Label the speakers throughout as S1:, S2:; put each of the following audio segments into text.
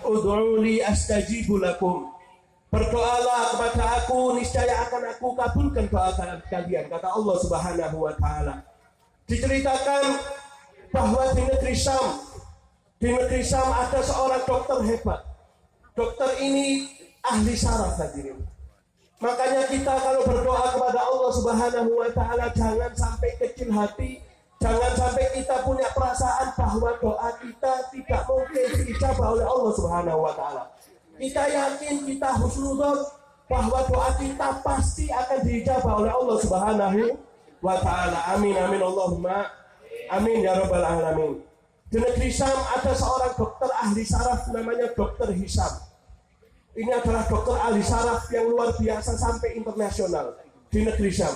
S1: ud'uuni astajibu lakum. Berdoalah kepada aku, niscaya akan aku kabulkan doa kalian, kata Allah Subhanahu wa taala. Diceritakan bahwa di negeri Syam ada seorang dokter hebat. Dokter ini ahli saraf hadirin. Makanya kita kalau berdoa kepada Allah Subhanahu wa taala jangan sampai kecil hati, jangan sampai kita punya perasaan bahwa doa kita tidak mungkin diijabah oleh Allah Subhanahu wa taala. Kita yakin, kita husnudzon bahwa doa kita pasti akan diijabah oleh Allah Subhanahu wa taala. Amin amin Allahumma amin ya rabbal alamin. Di negeri Syam ada seorang dokter ahli saraf namanya Dokter Hisam. Ini adalah dokter ahli saraf yang luar biasa sampai internasional di negeri Syam.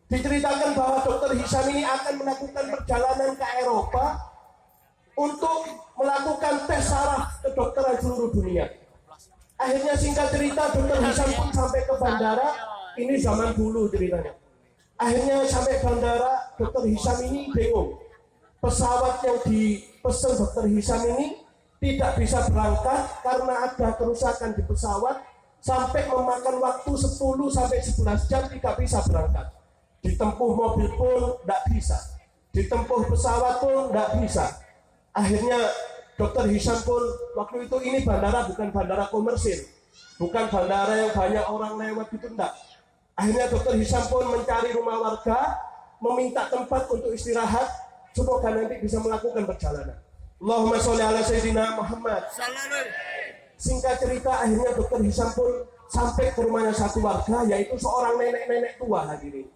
S1: Diceritakan bahwa Dokter Hisam ini akan melakukan perjalanan ke Eropa untuk melakukan tes saraf kedokteran seluruh dunia. Akhirnya singkat cerita Dokter Hisam pun sampai ke bandara. Ini zaman dulu ceritanya. Akhirnya sampai bandara, Dokter Hisam ini bingung. Pesawat yang dipesan Dokter Hisam ini tidak bisa berangkat karena ada kerusakan di pesawat, sampai memakan waktu 10 sampai 11 jam tidak bisa berangkat. Ditempuh mobil pun tidak bisa, ditempuh pesawat pun tidak bisa. Akhirnya Dokter Hisam pun waktu itu, ini bandara bukan bandara komersil, bukan bandara yang banyak orang lewat itu, enggak. Akhirnya Dokter Hisam pun mencari rumah warga, meminta tempat untuk istirahat, semoga nanti bisa melakukan perjalanan. Allahumma sholli ala Sayyidina Muhammad. Singkat cerita, akhirnya Dokter Hisam pun sampai ke rumahnya satu warga, yaitu seorang nenek-nenek tua hadirin.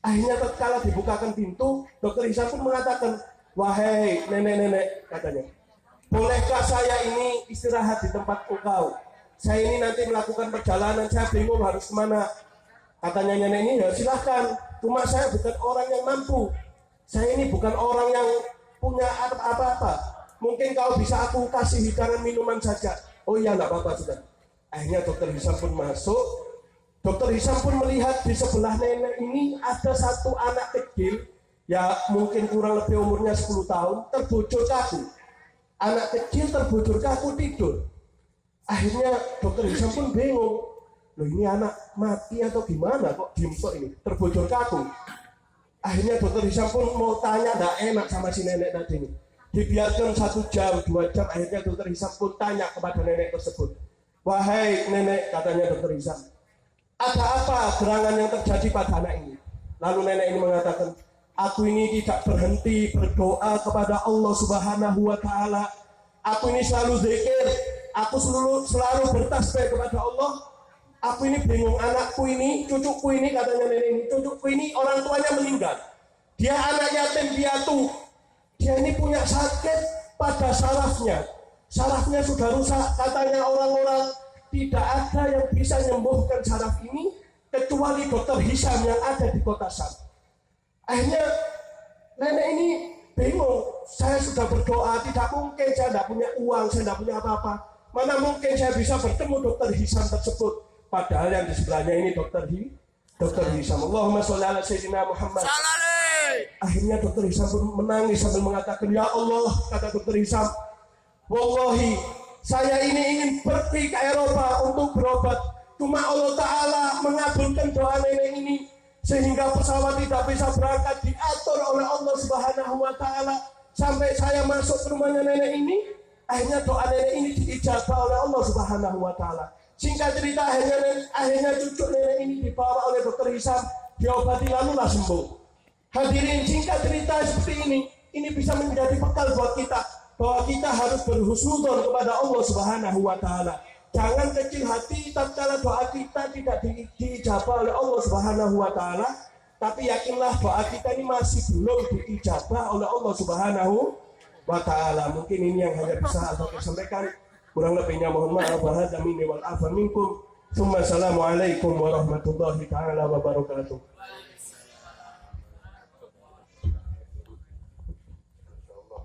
S1: Akhirnya tatkala dibukakan pintu, Dokter Hisam pun mengatakan, wahai nenek-nenek, katanya, bolehkah saya ini istirahat di tempat engkau? Saya ini nanti melakukan perjalanan, saya bingung harus kemana. Katanya nenek ini, ya silahkan, cuma saya bukan orang yang mampu, saya ini bukan orang yang punya apa-apa, mungkin kau bisa aku kasih hidangan minuman saja. Oh iya, enggak apa-apa sudah. Akhirnya Dokter Hisam pun masuk. Dokter Hisam pun melihat di sebelah nenek ini ada satu anak kecil, ya mungkin kurang lebih umurnya 10 tahun, terbujur kaku. Anak kecil terbujur kaku tidur. Akhirnya Dokter Hisam pun bingung, loh ini anak mati atau gimana kok dimsok ini, terbujur kaku. Akhirnya Dokter Hisam pun mau tanya, tidak enak sama si nenek tadi ini. Dibiarkan 1 jam, 2 jam, akhirnya Dokter Hisam pun tanya kepada nenek tersebut. Wahai nenek, katanya Dokter Hisam, ada apa gerangan yang terjadi pada anak ini? Lalu nenek ini mengatakan, aku ini tidak berhenti berdoa kepada Allah Subhanahu wa taala. Aku ini selalu zikir, aku selalu bertasbih kepada Allah. Aku ini bingung, anakku ini, cucuku ini, katanya nenek ini, cucuku ini orang tuanya meninggal. Dia anak yatim piatu. Dia ini punya sakit pada sarafnya. Sarafnya sudah rusak. Katanya orang-orang tidak ada yang bisa menyembuhkan saraf ini kecuali Dokter Hisam yang ada di kota Syam. Akhirnya nenek ini bingung. Saya sudah berdoa, tidak mungkin, saya tidak punya uang, saya tidak punya apa-apa. Mana mungkin saya bisa bertemu Dokter Hisam tersebut. Padahal yang di sebelahnya ini Dokter Hisam. Allahumma sholli ala Sayyidina Muhammad. Akhirnya Dokter Hisam pun menangis sambil mengatakan, ya Allah, kata Dokter Hisam, wallahi saya ini ingin pergi ke Eropa untuk berobat, cuma Allah Ta'ala mengabulkan doa nenek ini sehingga pesawat tidak bisa berangkat, diatur oleh Allah Subhanahu wa taala sampai saya masuk ke rumahnya nenek ini. Akhirnya doa nenek ini diijabah oleh Allah Subhanahu wa taala. Singkat cerita, akhirnya cucu nenek ini dibawa oleh Dokter Hisam, diobati lalulah sembuh. Hadirin, singkat cerita seperti ini bisa menjadi bekal buat kita, bahwa kita harus berhusnudzon kepada Allah Subhanahu wa taala. Jangan kecil hati tatkala doa kita tidak diijabah oleh Allah Subhanahu wa taala, tapi yakinlah doa kita ini masih belum diijabah oleh Allah Subhanahu wa taala. Mungkin ini yang hanya bisa saya sampaikan. Kurang lebihnya mohon maaf. Wahada minni wal afa minkum. Assalamualaikum warahmatullahi taala wabarakatuh.